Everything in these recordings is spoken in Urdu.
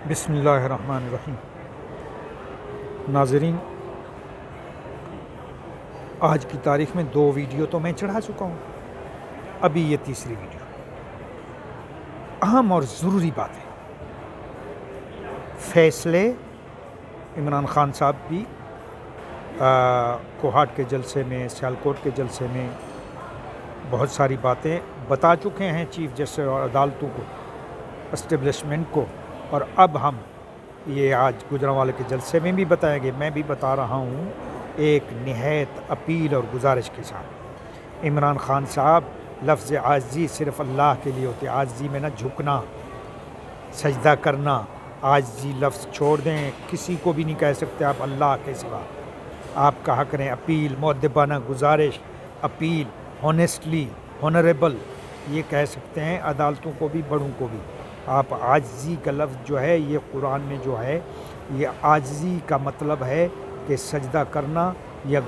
بسم اللہ الرحمن الرحیم۔ ناظرین، آج کی تاریخ میں 2 ویڈیو تو میں چڑھا چکا ہوں، ابھی یہ تیسری ویڈیو۔ اہم اور ضروری باتیں، فیصلے عمران خان صاحب بھی کوہاٹ کے جلسے میں، سیالکوٹ کے جلسے میں بہت ساری باتیں بتا چکے ہیں چیف جسٹس اور عدالتوں کو، اسٹیبلشمنٹ کو، اور اب ہم یہ آج گجرانوالے کے جلسے میں بھی بتائیں گے۔ میں بھی بتا رہا ہوں ایک نہایت اپیل اور گزارش کے ساتھ۔ عمران خان صاحب، لفظ عاجزی صرف اللہ کے لیے ہوتی ہے۔ عاجزی میں نہ جھکنا، سجدہ کرنا، عاجزی لفظ چھوڑ دیں، کسی کو بھی نہیں کہہ سکتے آپ اللہ کے سوا۔ آپ کہا کریں اپیل، مؤدبانہ گزارش، اپیل، ہونیسٹلی، ہونریبل، یہ کہہ سکتے ہیں عدالتوں کو بھی، بڑوں کو بھی۔ آپ عاجزی کا لفظ جو ہے یہ قرآن میں جو ہے، یہ عاجزی کا مطلب ہے کہ سجدہ کرنا، یا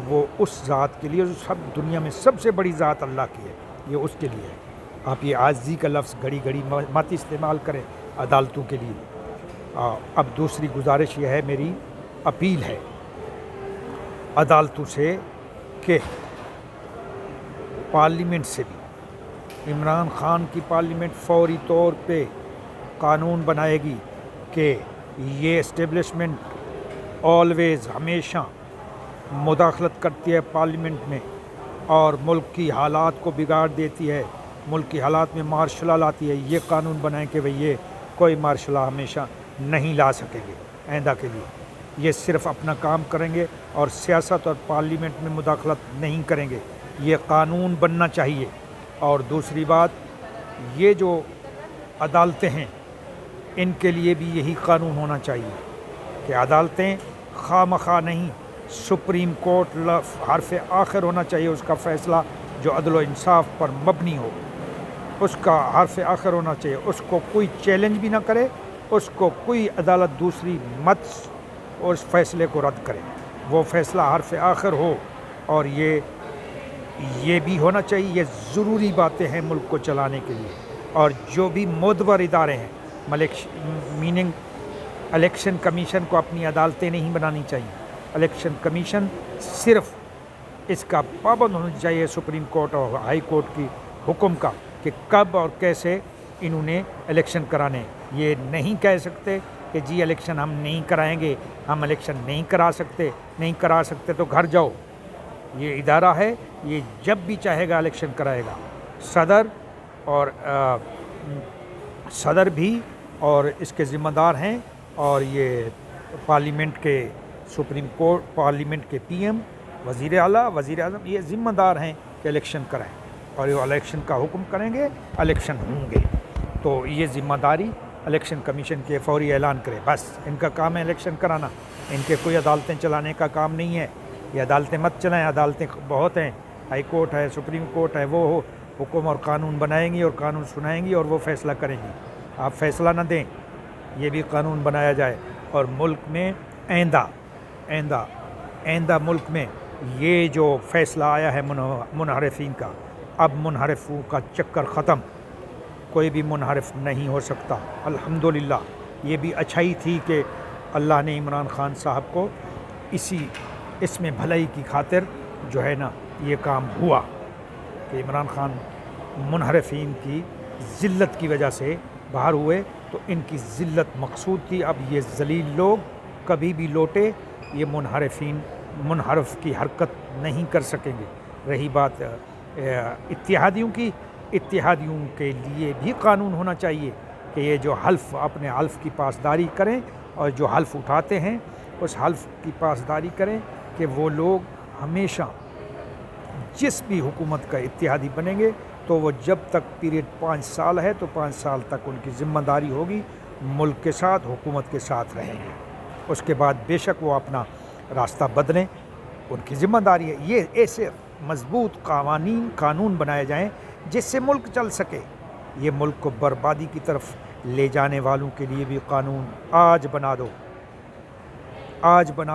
وہ اس ذات کے لیے جو سب دنیا میں سب سے بڑی ذات اللہ کی ہے، یہ اس کے لیے ہے۔ آپ یہ عاجزی کا لفظ گھڑی گھڑی مت استعمال کریں عدالتوں کے لیے۔ اب دوسری گزارش یہ ہے، میری اپیل ہے عدالتوں سے کہ پارلیمنٹ سے بھی، عمران خان کی پارلیمنٹ فوری طور پہ قانون بنائے گی کہ یہ اسٹیبلشمنٹ آلویز، ہمیشہ مداخلت کرتی ہے پارلیمنٹ میں، اور ملک کی حالات کو بگاڑ دیتی ہے، ملک کی حالات میں مارشل لا لاتی ہے۔ یہ قانون بنائیں کہ بھئی یہ کوئی مارشل لا ہمیشہ نہیں لا سکیں گے آئندہ کے لیے۔ یہ صرف اپنا کام کریں گے اور سیاست اور پارلیمنٹ میں مداخلت نہیں کریں گے۔ یہ قانون بننا چاہیے۔ اور دوسری بات، یہ جو عدالتیں ہیں ان کے لیے بھی یہی قانون ہونا چاہیے کہ عدالتیں خواہ مخواہ نہیں، سپریم کورٹ حرف آخر ہونا چاہیے اس کا فیصلہ جو عدل و انصاف پر مبنی ہو، اس کا حرف آخر ہونا چاہیے، اس کو کوئی چیلنج بھی نہ کرے، اس کو کوئی عدالت دوسری مت اس فیصلے کو رد کرے، وہ فیصلہ حرف آخر ہو۔ اور یہ بھی ہونا چاہیے، یہ ضروری باتیں ہیں ملک کو چلانے کے لیے۔ اور جو بھی معتبر ادارے ہیں، میننگ الیکشن کمیشن کو اپنی عدالتیں نہیں بنانی چاہیے۔ الیکشن کمیشن صرف اس کا پابند ہونا چاہیے سپریم کورٹ اور ہائی کورٹ کی حکم کا کہ کب اور کیسے انہوں نے الیکشن کرانے۔ یہ نہیں کہہ سکتے کہ جی الیکشن ہم نہیں کرائیں گے، ہم الیکشن نہیں کرا سکتے تو گھر جاؤ۔ یہ ادارہ ہے، یہ جب بھی چاہے گا الیکشن کرائے گا۔ صدر بھی اور اس کے ذمہ دار ہیں، اور یہ پارلیمنٹ کے، سپریم کورٹ، پارلیمنٹ کے پی ایم، وزیر اعلیٰ، وزیر اعظم، یہ ذمہ دار ہیں کہ الیکشن کرائیں، اور یہ الیکشن کا حکم کریں گے، الیکشن ہوں گے۔ تو یہ ذمہ داری الیکشن کمیشن کے فوری اعلان کرے، بس ان کا کام ہے الیکشن کرانا، ان کے کوئی عدالتیں چلانے کا کام نہیں ہے۔ یہ عدالتیں مت چلائیں، عدالتیں بہت ہیں، ہائی کورٹ ہے، سپریم کورٹ ہے، وہ حکم اور قانون بنائیں گی اور قانون سنائیں گی اور وہ فیصلہ کریں گی۔ آپ فیصلہ نہ دیں، یہ بھی قانون بنایا جائے، اور ملک میں آئندہ ملک میں یہ جو فیصلہ آیا ہے منحرفین کا، اب منحرفوں کا چکر ختم، کوئی بھی منحرف نہیں ہو سکتا۔ الحمدللہ یہ بھی اچھائی تھی کہ اللہ نے عمران خان صاحب کو اس میں بھلائی کی خاطر جو ہے نا یہ کام ہوا کہ عمران خان منحرفین کی ذلت کی وجہ سے باہر ہوئے، تو ان کی ذلت مقصود تھی۔ اب یہ ذلیل لوگ کبھی بھی لوٹے یہ منحرف کی حرکت نہیں کر سکیں گے۔ رہی بات اتحادیوں کی، اتحادیوں کے لیے بھی قانون ہونا چاہیے کہ یہ جو اپنے حلف کی پاسداری کریں، اور جو حلف اٹھاتے ہیں اس حلف کی پاسداری کریں کہ وہ لوگ ہمیشہ جس بھی حکومت کا اتحادی بنیں گے تو وہ جب تک پیریڈ 5 سال ہے تو 5 سال تک ان کی ذمہ داری ہوگی، ملک کے ساتھ، حکومت کے ساتھ رہیں گے۔ اس کے بعد بے شک وہ اپنا راستہ بدلیں، ان کی ذمہ داری ہے۔ یہ ایسے مضبوط قانون بنائے جائیں جس سے ملک چل سکے۔ یہ ملک کو بربادی کی طرف لے جانے والوں کے لیے بھی قانون آج بنا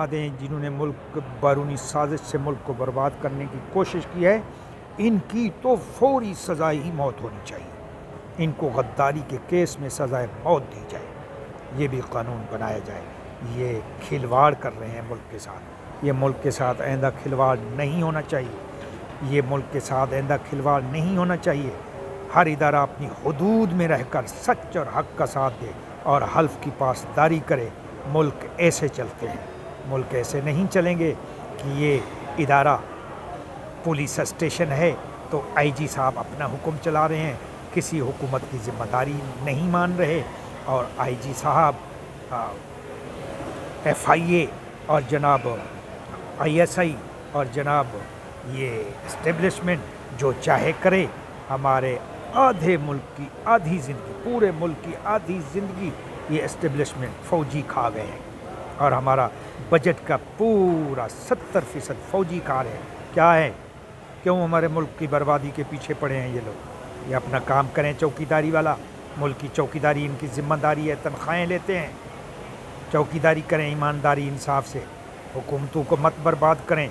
دیں، جنہوں نے ملک بیرونی سازش سے ملک کو برباد کرنے کی کوشش کی ہے، ان کی تو فوری سزائے ہی موت ہونی چاہیے۔ ان کو غداری کے کیس میں سزائے موت دی جائے۔ یہ بھی قانون بنایا جائے۔ یہ کھلواڑ کر رہے ہیں ملک کے ساتھ، یہ ملک کے ساتھ آئندہ کھلواڑ نہیں ہونا چاہیے، یہ ملک کے ساتھ آئندہ کھلواڑ نہیں ہونا چاہیے۔ ہر ادارہ اپنی حدود میں رہ کر سچ اور حق کا ساتھ دے اور حلف کی پاسداری کرے۔ ملک ایسے چلتے ہیں، ملک ایسے نہیں چلیں گے کہ یہ ادارہ پولیس اسٹیشن ہے تو آئی جی صاحب اپنا حکم چلا رہے ہیں، کسی حکومت کی ذمہ داری نہیں مان رہے، اور آئی جی صاحب ایف آئی اے اور جناب آئی ایس آئی اور جناب یہ اسٹیبلشمنٹ جو چاہے کرے۔ ہمارے آدھے ملک کی آدھی زندگی، پورے ملک کی آدھی زندگی یہ اسٹیبلشمنٹ فوجی کھا گئے ہیں، اور ہمارا بجٹ کا پورا 70% فوجی کھا رہے ہیں۔ کیا ہے؟ کیوں ہمارے ملک کی بربادی کے پیچھے پڑے ہیں یہ لوگ؟ یہ اپنا کام کریں چوکیداری والا، ملک کی چوکیداری ان کی ذمہ داری ہے، تنخواہیں لیتے ہیں، چوکیداری کریں ایمانداری انصاف سے، حکومتوں کو مت برباد کریں۔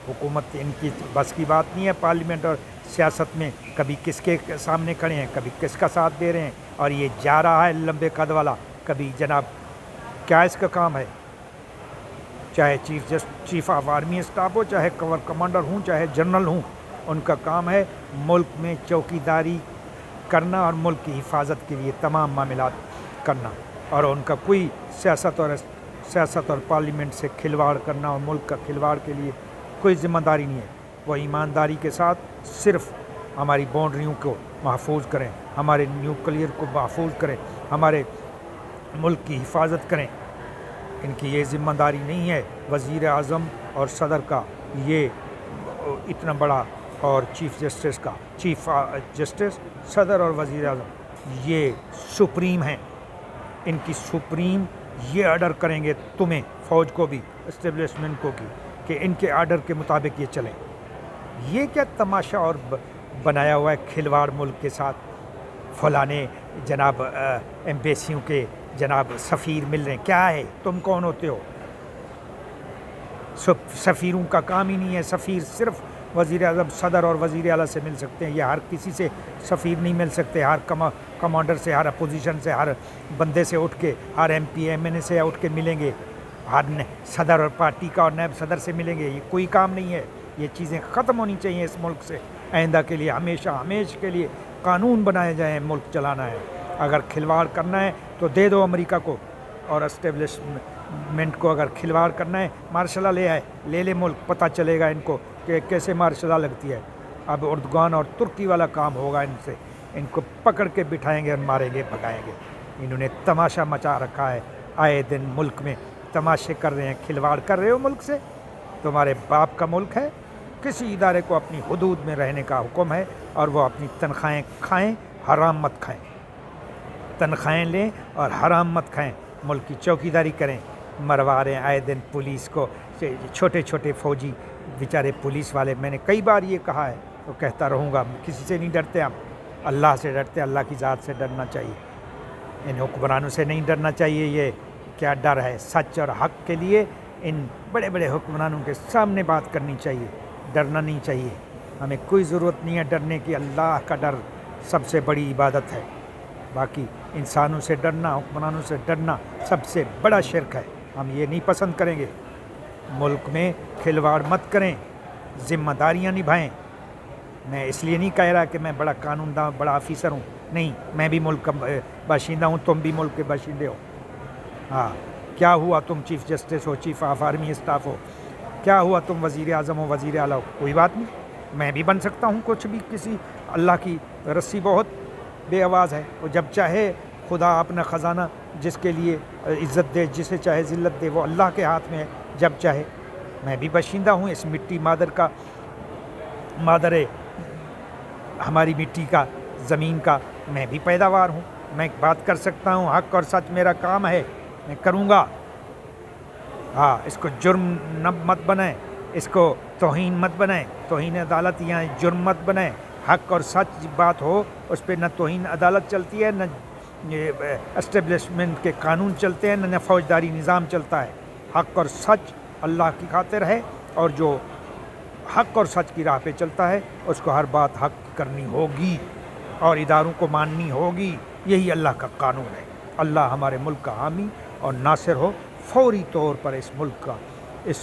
حکومت ان کی بس کی بات نہیں ہے، پارلیمنٹ اور سیاست میں کبھی کس کے سامنے کھڑے ہیں، کبھی کس کا ساتھ دے رہے ہیں، اور یہ جا رہا ہے لمبے قد والا، کبھی جناب کیا اس کا کام ہے؟ چاہے چیف آف آرمی اسٹاف ہو، چاہے کور کمانڈر ہوں، چاہے جنرل ہوں، ان کا کام ہے ملک میں چوکیداری کرنا اور ملک کی حفاظت کے لیے تمام معاملات کرنا، اور ان کا کوئی سیاست اور پارلیمنٹ سے کھلواڑ کرنا اور ملک کا کھلواڑ کے لیے کوئی ذمہ داری نہیں ہے۔ وہ ایمانداری کے ساتھ صرف ہماری باؤنڈریوں کو محفوظ کریں، ہمارے نیوکلیئر کو محفوظ کریں، ہمارے ملک کی حفاظت کریں۔ ان کی یہ ذمہ داری نہیں ہے وزیر اعظم اور صدر کا، یہ اتنا بڑا، اور چیف جسٹس صدر اور وزیر اعظم یہ سپریم ہیں، ان کی سپریم یہ آرڈر کریں گے تمہیں، فوج کو بھی، اسٹیبلشمنٹ کو بھی، کہ ان کے آرڈر کے مطابق یہ چلیں۔ یہ کیا تماشا اور بنایا ہوا ہے کھلواڑ ملک کے ساتھ؟ فلانے جناب ایمبیسیوں کے جناب سفیر مل رہے ہیں، کیا ہے؟ تم کون ہوتے ہو؟ سفیروں کا کام ہی نہیں ہے، سفیر صرف وزیر اعظم صدر اور وزیر اعلیٰ سے مل سکتے ہیں، یہ ہر کسی سے سفیر نہیں مل سکتے، ہر کمانڈر سے، ہر اپوزیشن سے، ہر بندے سے اٹھ کے، ہر ایم پی ایم این اے سے اٹھ کے ملیں گے، ہر صدر اور پارٹی کا اور نائب صدر سے ملیں گے، یہ کوئی کام نہیں ہے۔ یہ چیزیں ختم ہونی چاہیے اس ملک سے، آئندہ کے لیے ہمیشہ کے لیے قانون بنائے جائیں، ملک چلانا ہے۔ اگر کھلواڑ کرنا ہے تو دے دو امریکہ کو، اور اسٹیبلشمنٹ کو اگر کھلواڑ کرنا ہے مارشل لا لے آئے، لے لے ملک، پتہ چلے گا ان کو کہ کیسے مارشل لا لگتی ہے۔ اب اردگان اور ترکی والا کام ہوگا ان سے، ان کو پکڑ کے بٹھائیں گے اور ماریں گے، بھگائیں گے۔ انہوں نے تماشا مچا رکھا ہے، آئے دن ملک میں تماشے کر رہے ہیں، کھلواڑ کر رہے ہو ملک سے۔ تمہارے باپ کا ملک ہے، کسی ادارے کو اپنی حدود میں رہنے کا حکم ہے، اور وہ اپنی تنخواہیں کھائیں، حرام مت کھائیں، تنخواہیں لیں اور حرام مت کھائیں، ملک کی چوکیداری کریں۔ مروا رہے ہیں آئے دن پولیس کو، چھوٹے چھوٹے فوجی بیچارے پولیس والے، میں نے کئی بار یہ کہا ہے تو کہتا رہوں گا، کسی سے نہیں ڈرتے ہم، اللہ سے ڈرتے، اللہ کی ذات سے ڈرنا چاہیے، ان حکمرانوں سے نہیں ڈرنا چاہیے۔ یہ کیا ڈر ہے؟ سچ اور حق کے لیے ان بڑے بڑے حکمرانوں کے سامنے بات کرنی چاہیے، ڈرنا نہیں چاہیے۔ ہمیں کوئی ضرورت نہیں ہے ڈرنے کی، اللہ کا ڈر سب سے بڑی عبادت ہے، باقی انسانوں سے ڈرنا، حکمرانوں سے ڈرنا سب سے بڑا شرک ہے، ہم یہ نہیں پسند کریں گے۔ ملک میں کھلواڑ مت کریں، ذمہ داریاں نبھائیں۔ میں اس لیے نہیں کہہ رہا کہ میں بڑا قانون داں، بڑا آفیسر ہوں، نہیں، میں بھی ملک کا باشندہ ہوں، تم بھی ملک کے باشندے ہو۔ ہاں، کیا ہوا تم چیف جسٹس ہو، چیف آف آرمی اسٹاف ہو، کیا ہوا تم وزیر اعظم ہو، وزیر اعلیٰ ہو، کوئی بات نہیں، میں بھی بن سکتا ہوں کچھ بھی، کسی، اللہ کی رسی بہت بے آواز ہے، وہ جب چاہے خدا اپنا خزانہ جس کے لیے عزت دے، جسے چاہے ذلت دے، وہ اللہ کے ہاتھ میں ہے، جب چاہے۔ میں بھی باشندہ ہوں اس مٹی مادر ہماری مٹی کا، زمین کا، میں بھی پیداوار ہوں، میں بات کر سکتا ہوں، حق اور سچ میرا کام ہے، میں کروں گا۔ ہاں، اس کو جرم مت بنائیں، اس کو توہین مت بنائیں، توہین عدالت یہاں جرم مت بنائیں۔ حق اور سچ بات ہو اس پہ نہ توہین عدالت چلتی ہے، نہ اسٹیبلشمنٹ کے قانون چلتے ہیں، نہ فوجداری نظام چلتا ہے۔ حق اور سچ اللہ کی خاطر ہے، اور جو حق اور سچ کی راہ پہ چلتا ہے اس کو ہر بات حق کرنی ہوگی اور اداروں کو ماننی ہوگی، یہی اللہ کا قانون ہے۔ اللہ ہمارے ملک کا حامی اور ناصر ہو. فوری طور پر اس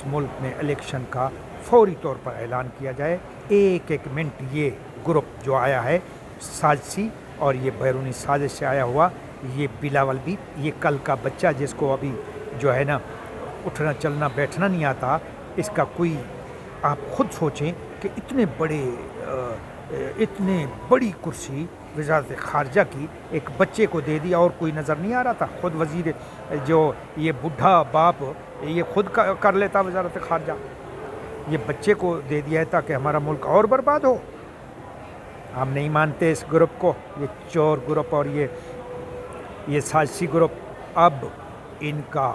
ملک میں الیکشن کا فوری طور پر اعلان کیا جائے. ایک منٹ یہ گروپ جو آیا ہے سازشی اور یہ بیرونی سازش سے آیا ہوا، یہ بلاول بھی، یہ کل کا بچہ جس کو ابھی جو ہے نا اٹھنا چلنا بیٹھنا نہیں آتا، اس کا کوئی آپ خود سوچیں کہ اتنے بڑی کرسی وزارت خارجہ کی ایک بچے کو دے دیا اور کوئی نظر نہیں آ رہا تھا. خود وزیر جو یہ بڈھا باپ یہ خود کر لیتا وزارت خارجہ، یہ بچے کو دے دیا ہے تاکہ ہمارا ملک اور برباد ہو. ہم نہیں مانتے اس گروپ کو، یہ چور گروپ اور یہ سازشی گروپ. اب ان کا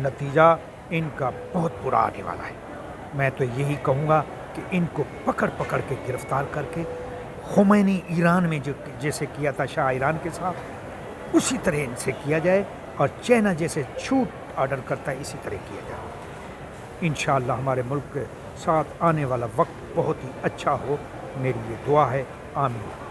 نتیجہ ان کا بہت برا آنے والا ہے. میں تو یہی کہوں گا کہ ان کو پکڑ کے گرفتار کر کے خمینی ایران میں جیسے کیا تھا شاہ ایران کے ساتھ، اسی طرح ان سے کیا جائے، اور چائنا جیسے چھوٹ آرڈر کرتا ہے اسی طرح کیا جائے. انشاءاللہ ہمارے ملک کے ساتھ آنے والا وقت بہت ہی اچھا ہو، میری یہ دعا ہے. آمین.